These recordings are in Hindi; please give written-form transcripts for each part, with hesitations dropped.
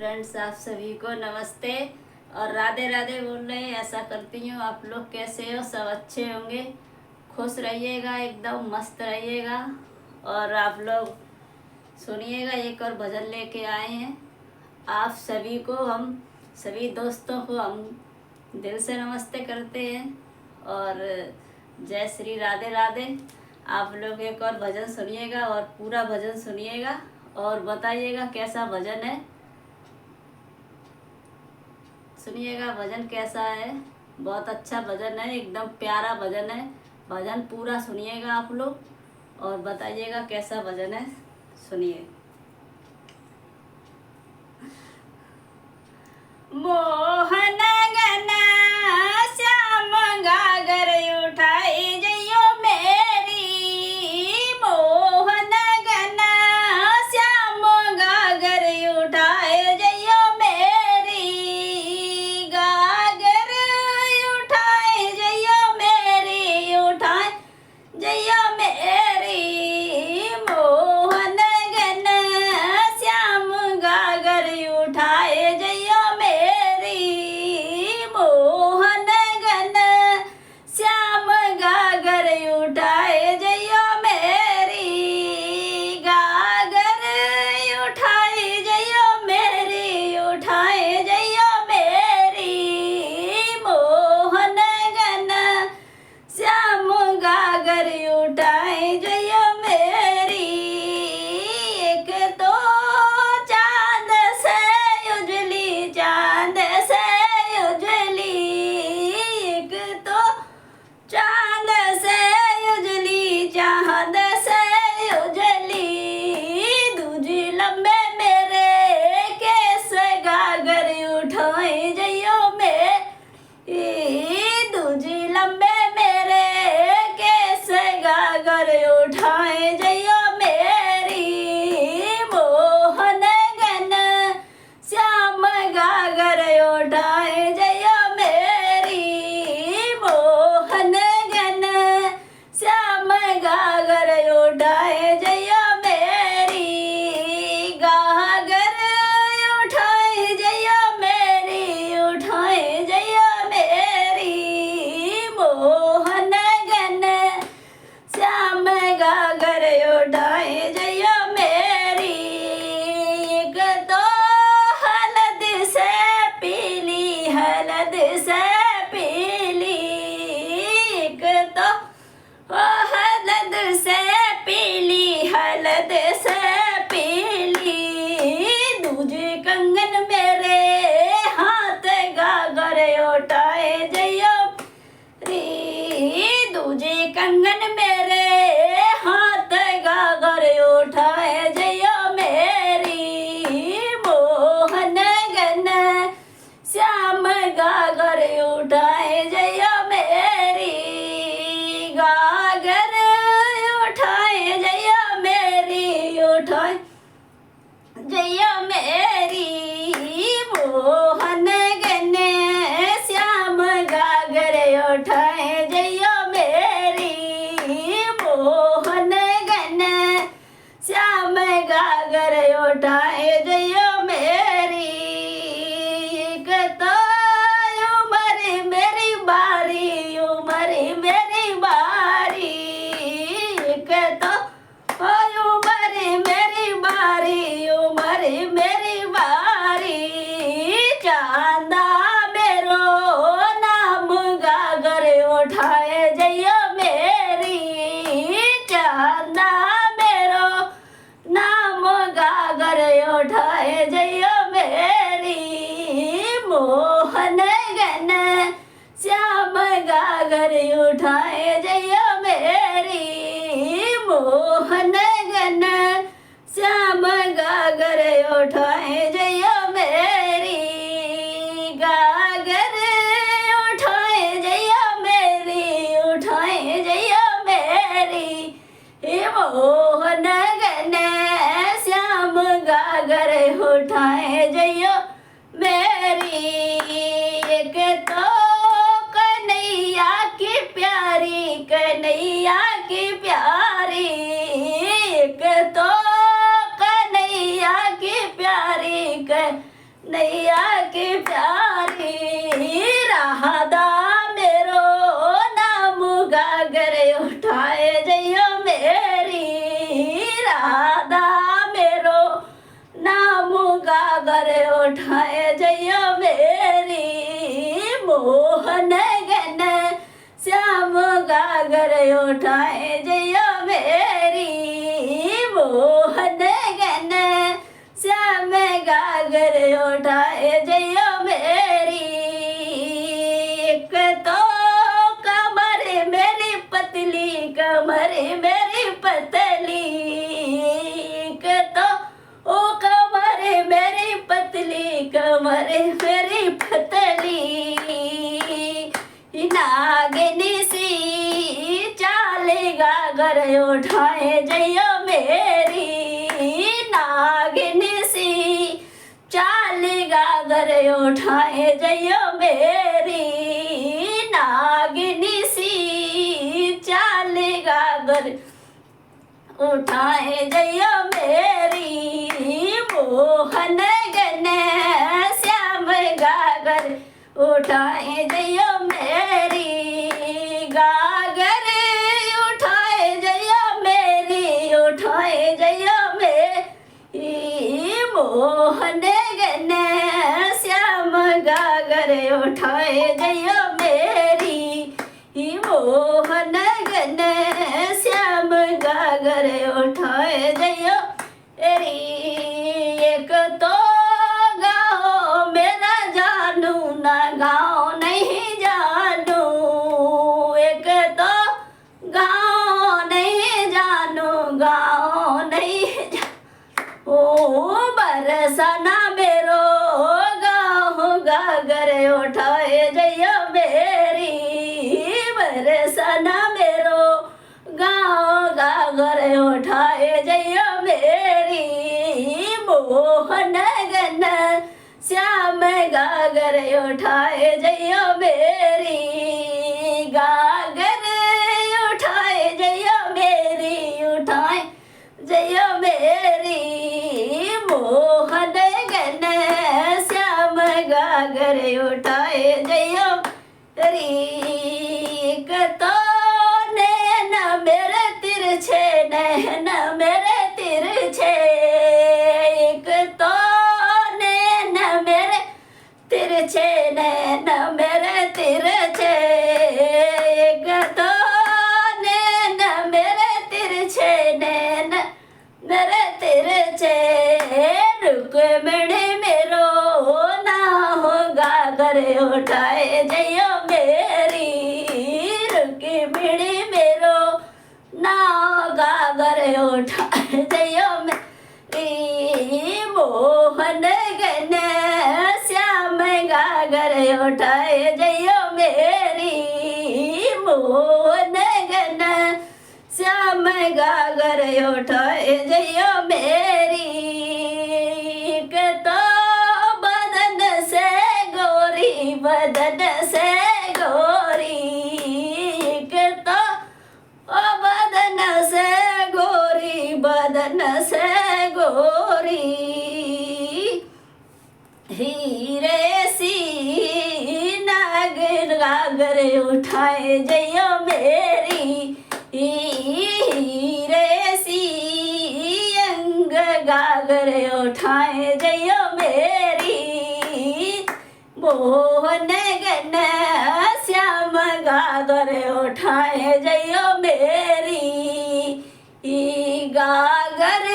फ्रेंड्स, आप सभी को नमस्ते और राधे राधे बोल रहे हैं। ऐसा करती हूँ, आप लोग कैसे हो? सब अच्छे होंगे, खुश रहिएगा, एकदम मस्त रहिएगा। और आप लोग सुनिएगा, एक और भजन लेके आए हैं। आप सभी को, हम सभी दोस्तों को हम दिल से नमस्ते करते हैं और जय श्री राधे राधे। आप लोग एक और भजन सुनिएगा और पूरा भजन सुनिएगा और बताइएगा कैसा भजन है। सुनिएगा भजन कैसा है। बहुत अच्छा भजन है, एकदम प्यारा भजन है। भजन पूरा सुनिएगा आप लोग और बताइएगा कैसा भजन है। सुनिए। मोहन गना श्याम गागर उठाई जइयो मेरी। मोहन गना श्याम गागर उठाए जइयो मेरी। गागर उठाए जइयो मेरी, उठाए जइयो मेरी। मोहन गना श्याम गागर उठाए जइयो मेरी। मोहन गना श्याम गागर उठाए जइयो मेरी। गागर उठाए जइयो मेरी, उठाए जइयो मेरी। मोहन गना श्याम गागर उठाए जइयो मेरी। एक तो चांद से उजली, चांद से उजली। एक तो चांद से उजली, चांद से उजली। दूजी लंबे मेरे केस गागर उठाए जइयो मेरी। दूजी लंबे मेरे केस गागर उठाए जइयो मेरी। मोहन गना श्याम गागर उठाए जइयो मेरी। मोहन गना श्याम गागर उठाए जइयो मेरी। गागर उठाए जइयो मेरी, उठाए जइयो मेरी। मोहन गना श्याम गागर उठाए जइयो मेरी। एक तो हलद से पीली, हलद से पीली। एक तो हलद से पीली, हलद से पीली। दूजे कंगन मेरे हाथ गागर उठाए जइयो री। दूजे कंगन मेरे हाथ गागर उठाए जइयो मेरी। मोहन गना श्याम गागर उठाए जइयो मेरी। गागर उठाए जइयो मेरी, उठाए जइयो मेरी। मोहन गना श्याम गागर उठाए जइयो मेरी। मोहन गना श्याम गागर उठाए जइयो मेरी। एक तो उमर मेरी बारी, उमर मेरी बारी। एक तो उमर मेरी बारी, उमर मेरी बारी। चांदा मेरो नाम गागर उठाए जइयो मेरी। चांदा मेरो नाम गागर उठाए जइयो मेरी। मोहन गना श्याम गागर उठाए जइयो मेरी। मोहन गना श्याम गागर उठाए जइयो मेरी। गागर उठाए जइयो मेरी, उठाए जइयो मेरी। हे मोहन गना श्याम गागर उठाए जइयो मेरी। एक तो कन्हैया की प्यारी, कन्हैया की प्यारी। एक तो कन्हैया की प्यारी। नैया की प्यारी राधा मेरो नाम गागर उठाए जइयो मेरी राधा मेरो नाम गागर उठाए जइयो मेरी मोहन गन श्याम गागर उठाए जइयो मेरी मोहन गन श्याम गागर उठाए जइयो मेरी एक तो कमर मेरी पतली कमर मेरी पतली एक तो ओ कमर मेरी पतली कमर मेरी पतली नागिनी सी चालेगा घर उठाए जइयो मेरी नागिनी सी चालेगा घर उठाए जइयो मेरी नागिनी सी चालेगा घर उठाए जइयो मेरी मोहन गन श्याम गागर उठाए जइयो मेरी गागर उठाए जइयो मेरी उठाए जइयो मेरी मोहन गन श्याम गागर उठाए जइयो मेरी मोहन गन श्याम गागर उठाए जइयो मेरी एक तो गाओ मेरा जानू ना गाओ नहीं जानू एक तो गाओ नहीं जानू गाओ नहीं जानू ओ बरसाना मेरो गाओ गागर उठाए जइयो मेरी बरसाना मेरो गाओ गागर उठाए जइयो मेरी मोहन गन श्याम गागर उठाए जइयो मेरी गागर उठाए जइयो मेरी उठाए जइयो मेरी मोहन गन श्याम गागर उठाए जइयो रीक तो नैन मेरे तिरछे नैन मेरे तिरछे एक तो नैन मेरे तिरछे नैन मेरे तिरछे एक तो नैन मेरे तिरछे नैन मेरे तिरछे रुक्मिणी मेरो ना हो गागर उठाए जइयो मेरी रुक्मिणी मेरो ना गागर उठाए जइयो मेरी मोहन गन श्याम गागर उठाए जइयो मेरी मोहन गन श्याम गागर उठाए जइयो मेरी तो बदन से गोरी बदन से गोरी तो ओ बदन से गोरी बदन से गोरी हीरे सी नागर गागर उठाए जइयो मेरी हीरे सी अंग गागर उठाए जइयो मेरी मोहन गन श्याम गागर उठाए जइयो मेरी गागर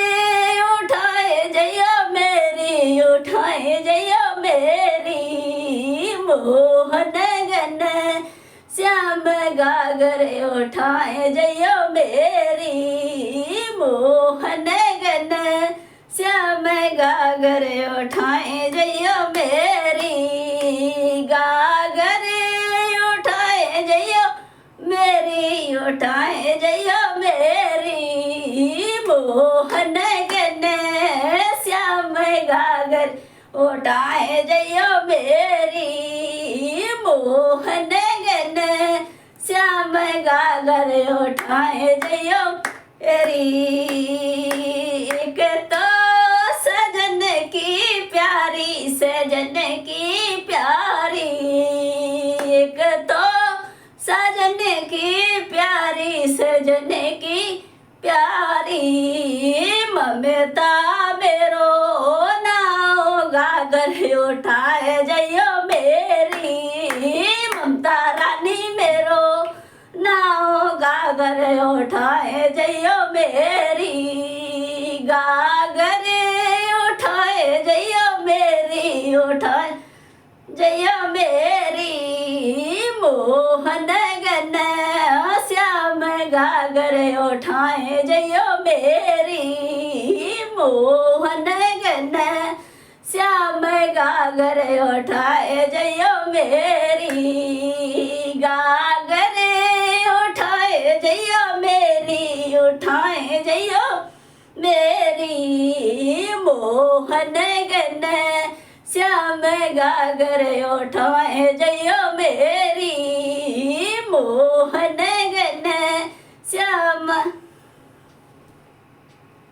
उठाए जइयो मेरी उठाए जइयो मेरी मोहन गन श्याम गागर उठाए जइयो मेरी मोहन गन श्याम गागर उठाए जइयो मेरी गागर उठाए जइयो मेरी उठाए जइयो मेरी मोहन गन श्याम गागर उठाए जइयो मेरी मोहन गन श्याम गागर उठाए जइयो मेरी एक तो सजन की प्यारी सजन की प्यारी, एक तो सजन की प्यारी, सजन की प्यारी, ममता मेरो नाव गागर उठाए जइयो मेरी, ममता रानी मेरो नाव गागर उठाए जइयो मेरी, गागर उठाए जइयो मेरी, उठाए जइयो मेरी, मोहन गन श्याम गागर उठाए जइयो मेरी, मोहन गन श्याम गागर उठाए जइयो मेरी, गागर उठाए जइयो मेरी, उठाए जइयो मेरी, मोहन गन श्याम गागर उठाए जइयो मेरी, मोहन